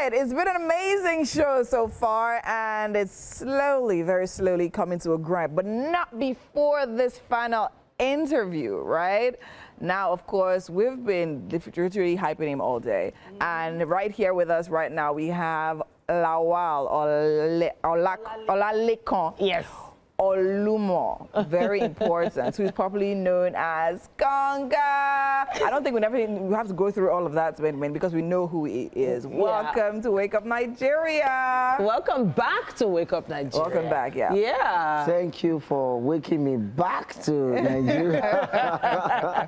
right, it's been an amazing show so far, and it's slowly, very slowly coming to a grind, but not before this final interview, right? Now, of course, we've been literally hyping him all day, and right here with us right now, we have Lawal Olalekan. Yes. Olumo, very important, who's popularly known as Konga. I don't think we have to go through all of that, because we know who he is. Yeah. Welcome to Wake Up Nigeria. Welcome back to Wake Up Nigeria. Welcome back, yeah. Yeah. Thank you for waking me back to Nigeria.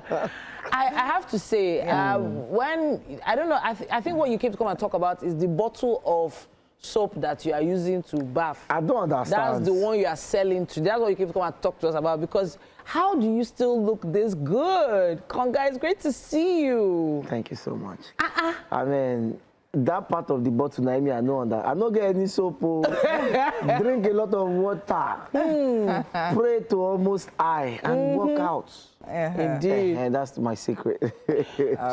I have to say, I don't know, I think what you came to come and talk about is the bottle of soap that you are using to bath. I don't understand. That's the one you are selling to. That's what you came to come and talk to us about, because how do you still look this good? Konga, it's great to see you. Thank you so much. I mean, that part of the bottle, Naomi, I know that. I don't get any soap. Drink a lot of water. Pray to almost eye and work out. Indeed. And that's my secret.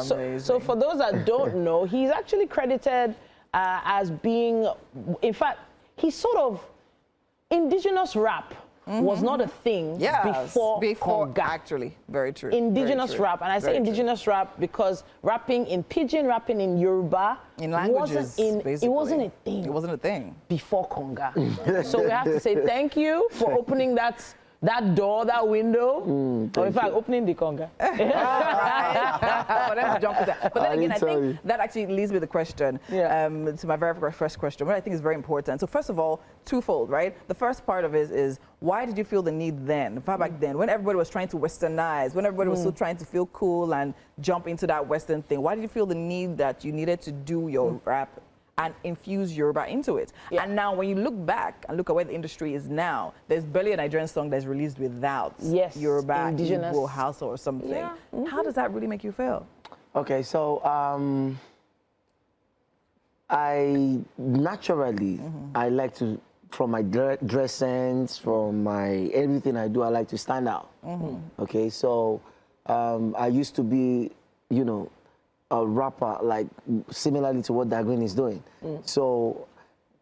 So for those that don't know, he's actually credited as being, in fact, he's sort of indigenous rap. Was not a thing before Konga. Actually, very true. Indigenous very true. rap, and I say indigenous rap because rapping in Pidgin, rapping in Yoruba, in languages, basically. It wasn't a thing. It wasn't a thing before Konga. So we have to say thank you for opening that door, that window, or in fact, opening the Konga. But then again, I think that actually leads me to the question, to my very first question, which I think is very important. So first of all, twofold, right? The first part of it is, why did you feel the need then, far back then, when everybody was trying to westernize, when everybody was still trying to feel cool and jump into that Western thing, why did you feel the need that you needed to do your rap and infuse Yoruba into it? And now when you look back and look at where the industry is now, there's barely a Nigerian song that's released without Yoruba, indigenous Igbo, Hausa or something. How does that really make you feel? Okay, so I naturally, I like to, from my dress sense, from my everything I do, I like to stand out. Okay, so I used to be, you know, a rapper, like similarly to what Dagreen is doing. So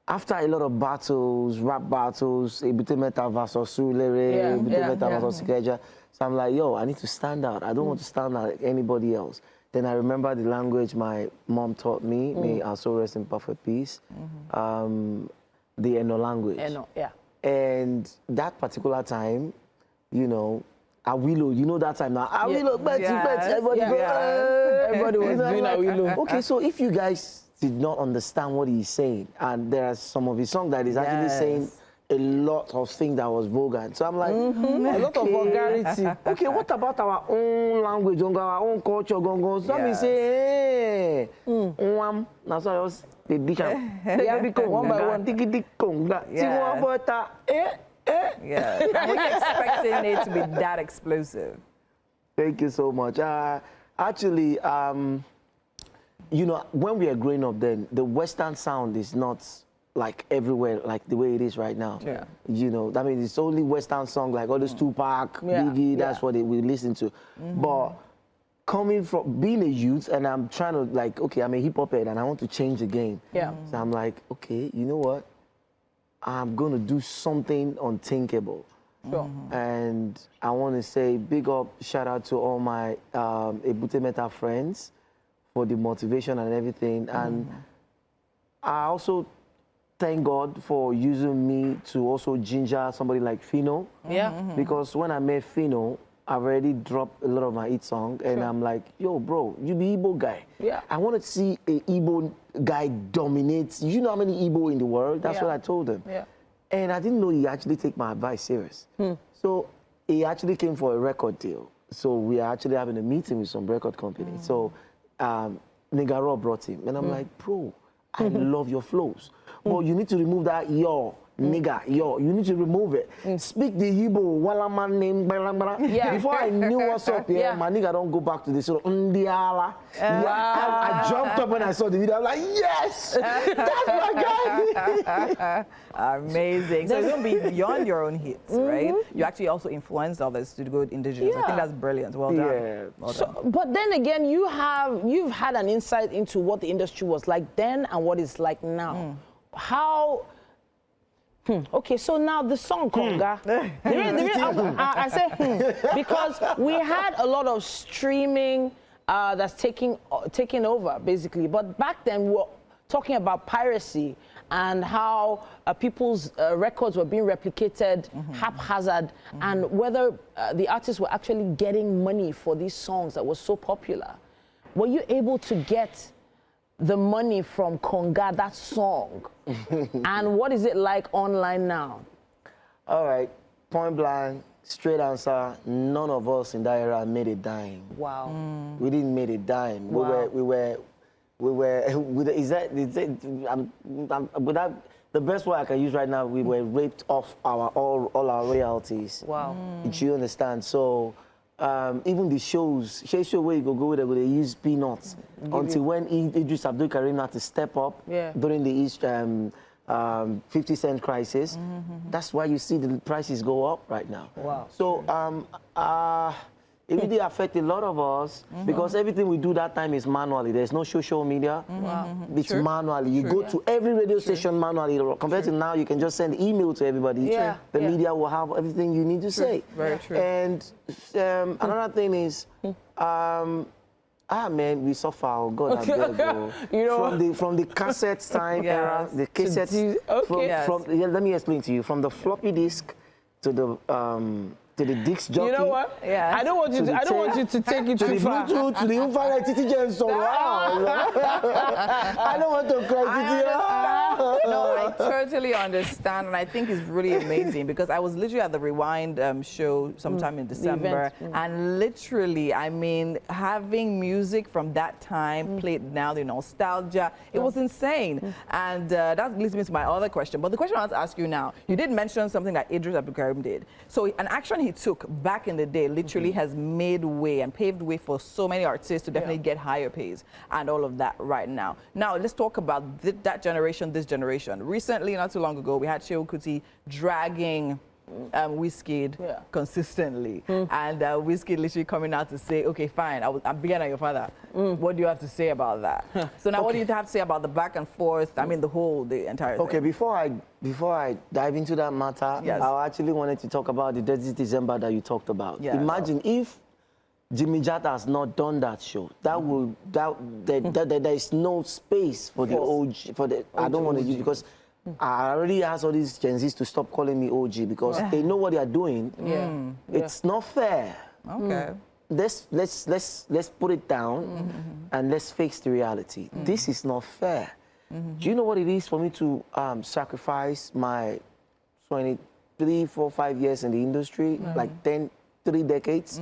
after a lot of battles, rap battles, Ebute Meta versus Sulere, Ebute Meta versus Sikeja, so I'm like, yo, I need to stand out. I don't want to stand out like anybody else. Then I remember the language my mom taught me, may her soul rest in perfect peace, the Eno language. Eno, and that particular time, you know, Awilo, you know that time now. Awilo, everybody was doing Awilo. Okay, so if you guys did not understand what he's saying, and there are some of his songs that is actually saying a lot of things that was vulgar. So I'm like, a lot of vulgarity. Okay, what about our own language, our own culture? So me say, now so I was the dish. One by one, Yeah, I wasn't expecting it to be that explosive. Thank you so much. Actually, you know, when we are growing up then, the Western sound is not like everywhere, like the way it is right now. You know, I mean, it's only Western song, like all this Tupac, Biggie, that's what we listen to. But coming from being a youth, and I'm trying to like, okay, I'm a hip hop head and I want to change the game. So I'm like, okay, you know what? I'm going to do something unthinkable. And I want to say big up, shout out to all my Ebute Meta friends for the motivation and everything. And I also thank God for using me to also ginger somebody like Fino. Because when I met Fino, I've already dropped a lot of my hit song, and I'm like, yo, bro, you be Igbo guy. I want to see a Igbo guy dominate. You know how many Igbo in the world? That's what I told him. And I didn't know he actually take my advice serious. So he actually came for a record deal. So we are actually having a meeting with some record company. So Negaro brought him, and I'm like, bro, I love your flows. But you need to remove that yo nigga, yo, you need to remove it. Speak the Igbo, wala man name, Before I knew what's up, my nigga don't go back to the sort of Ndiala. I jumped up when I saw the video. I'm like, yes, that's my guy. Amazing. So it's going to be beyond your own hits, right? You actually also influenced others to go indigenous. I think that's brilliant. Well done. Yeah. Well so, done. but then again, you've had an insight into what the industry was like then and what it's like now. How? Okay, so now the song Konga. I say because we had a lot of streaming that's taking over basically. But back then we were talking about piracy and how people's records were being replicated haphazard, and whether the artists were actually getting money for these songs that were so popular. Were you able to get the money from Konga, that song? And what is it like online now? All right, point blank, straight answer, none of us in that era made a dime. Wow. We didn't make a dime. Wow. The best word I can use right now, we were raped off all our royalties. Wow. Do you understand? So even the shows where you go there, they use peanuts until when Idris Abdul Karim had to step up during the East 50 cent crisis. That's why you see the prices go up right now. Wow. So it really affected a lot of us because everything we do that time is manually. There's no social media. It's manually. You go to every radio station manually. Compared to now, you can just send email to everybody. The media will have everything you need to say. Very true. And another thing is, man, we suffer. Oh God, I beg, bro. You know, from the cassette time era, the cassettes. Let me explain to you. From the floppy disk to the disc jockey. You know what? I don't want you to take it too far. To the Bluetooth, to the infrared TT Jensen. I don't want to cry. No, I totally understand, and I think it's really amazing because I was literally at the Rewind show sometime in December, and literally, I mean, having music from that time played now, the nostalgia, it was insane. And that leads me to my other question. But the question I want to ask you now, you did mention something that Idris Abdul Karim did. So an action he took back in the day literally has made way and paved way for so many artists to definitely get higher pays and all of that right now. Now, let's talk about that generation, this generation. Recently, not too long ago, we had Shehu Kuti dragging Wizkid consistently. And Wizkid literally coming out to say, okay, fine, I'm bigger than your father. What do you have to say about that? So now what do you have to say about the back and forth? I mean, the entire thing. Okay, before I dive into that matter, I actually wanted to talk about the Dirty December that you talked about. Imagine if Jimmy Jata has not done that show. There is no space for the OG. I don't want to use because I already asked all these Gen Zs to stop calling me OG because they know what they are doing. It's not fair. Okay. Let's put it down and let's face the reality. This is not fair. Do you know what it is for me to sacrifice my 23, 4, 5 years in the industry, like 3 decades?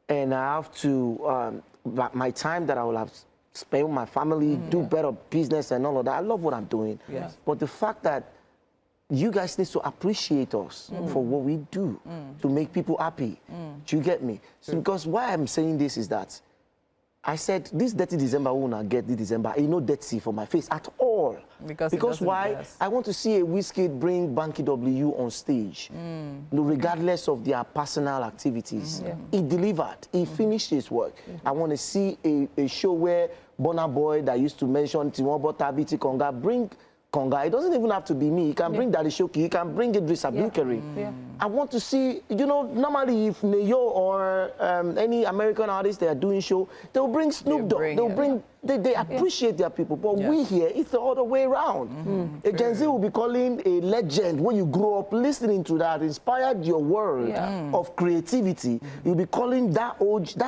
And I have to, my time that I will have spent with my family, do better business and all of that. I love what I'm doing. But the fact that you guys need to appreciate us for what we do to make people happy. Do you get me? So because why I'm saying this is that I said this Dirty December will not get this December. You know, dirty for my face at all. Because why? I want to see a Wizkid bring Banky W on stage, regardless of their personal activities. He delivered. He finished his work. I want to see a show where Burna Boy that used to mention Tiwon Tabiti Konga bring Konga. It doesn't even have to be me. He can bring Daddy Shoki. He can bring Idris Abdul Karim. I want to see, you know, normally if Neyo or any American artist they are doing show, they'll bring Snoop Dogg. They appreciate their people. But we here, it's the other way around. A Gen Z will be calling a legend when you grow up listening to that, inspired your world of creativity. You'll be calling that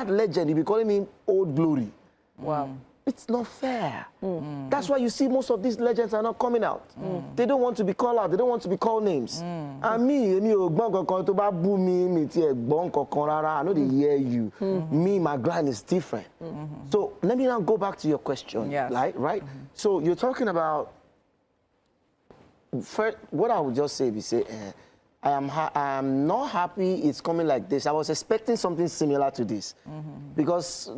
legend, you'll be calling him old glory. Wow. It's not fair. That's why you see most of these legends are not coming out. They don't want to be called out. They don't want to be called names. And me, I know they hear you. Me, my grind is different. So let me now go back to your question. Right? So you're talking about first, what I would just say is say, I am not happy it's coming like this. I was expecting something similar to this, because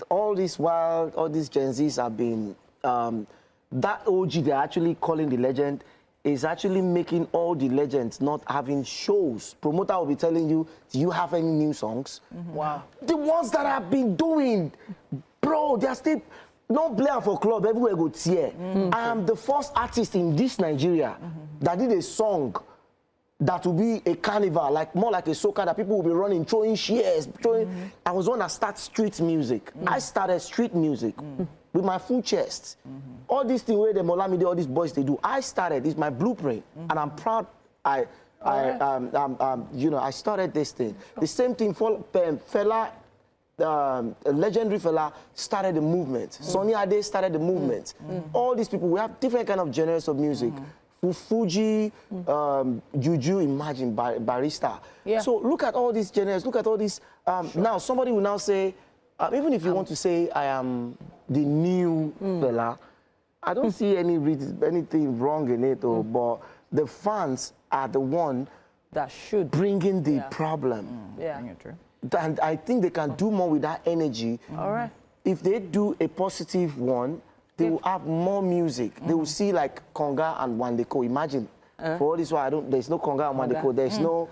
all these Gen Zs have been that OG they're actually calling the legend is actually making all the legends not having shows. Promoter will be telling you, do you have any new songs? Wow. The ones that I've been doing, bro, they're still not playing for club, everywhere go tear. I am the first artist in this Nigeria that did a song that will be a carnival, like more like a soca that people will be running, throwing shares, throwing. I was one that started street music. I started street music with my full chest. All these things where the Molamide, all these boys they do, I started. It's my blueprint, and I'm proud. You know, I started this thing. The same thing for fella. A legendary fella started the movement. Sonny Ade started the movement. All these people, we have different kind of genres of music. Fuji, Juju, imagine, Barista. Yeah. So look at all these genres, look at all these. Now, somebody will now say, even if you want to say I am the new fella, I don't see anything wrong in it, but the fans are the one that should bringing the problem. Yeah. True. And I think they can do more with that energy. All right. If they do a positive one, they will have more music. They will see like Konga and Wandeko. Imagine. For all this while, there's no Konga and Wandeko. There's no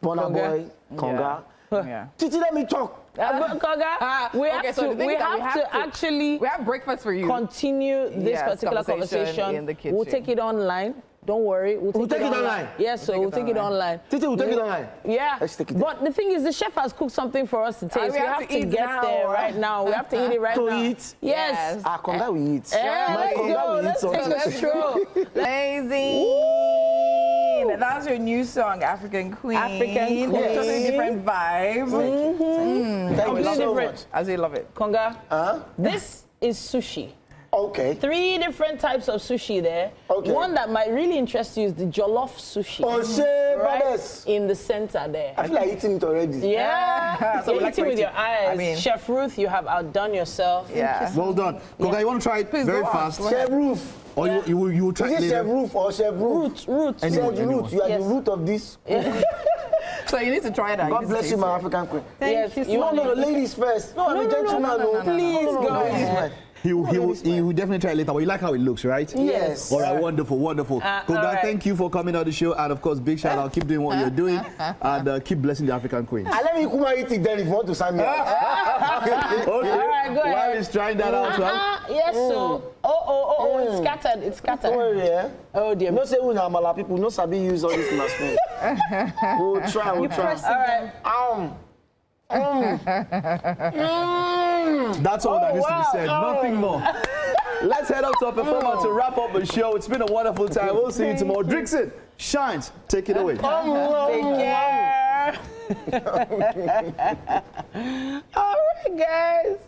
Burna Boy, Konga. Yeah. Titi, let me talk. Konga, we have to actually we have breakfast for you. Continue this particular conversation. In the kitchen. We'll take it online. Don't worry. We'll take it online. Yes, so we'll take it online. Titi, we'll take it online. Yeah. Let's take it. But the thing is, the chef has cooked something for us to taste. We have to get now. there right now. We have to eat it right now. To eat? Yes. Konga we eat. Let's go. Let's take a stroll. Amazing. That was your new song, African Queen. African Queen. Totally different vibe. Thank you so much. I really love it. Konga, this is sushi. Okay. 3 different types of sushi there. Okay. One that might really interest you is the jollof sushi. Right in the center there. I feel like eating it already. Yeah. So you're eating with your eyes. I mean, Chef Ruth, you have outdone yourself. Yeah. Well done. Konga, you want to try it very fast? Chef Ruth. Or you will try it Is it later? Chef Ruth or Chef Ruth? Root. Chef Ruth, you are the root of this. So you need to try that. God bless you, my African queen. Thank you. No, ladies first. No, I'm a gentleman. Please go. He will definitely try it later, but you like how it looks, right? Yes. All right, wonderful. Konga, thank you for coming on the show, and of course, big shout out. Keep doing what you're doing, and keep blessing the African queen. And let me come and eat it then if you want to sign me up. Okay. All right, go ahead. While he's trying that out, Yes, so. It's scattered. It's scattered. Oh, yeah. Oh, dear. No say we Amala people, no sabi use all this last name. We'll try. All right. That's all that needs to be said. Nothing more. Let's head up to our performer to wrap up the show. It's been a wonderful time. We'll see you tomorrow. Drixon, Shines, take it away. Take care. All right, guys.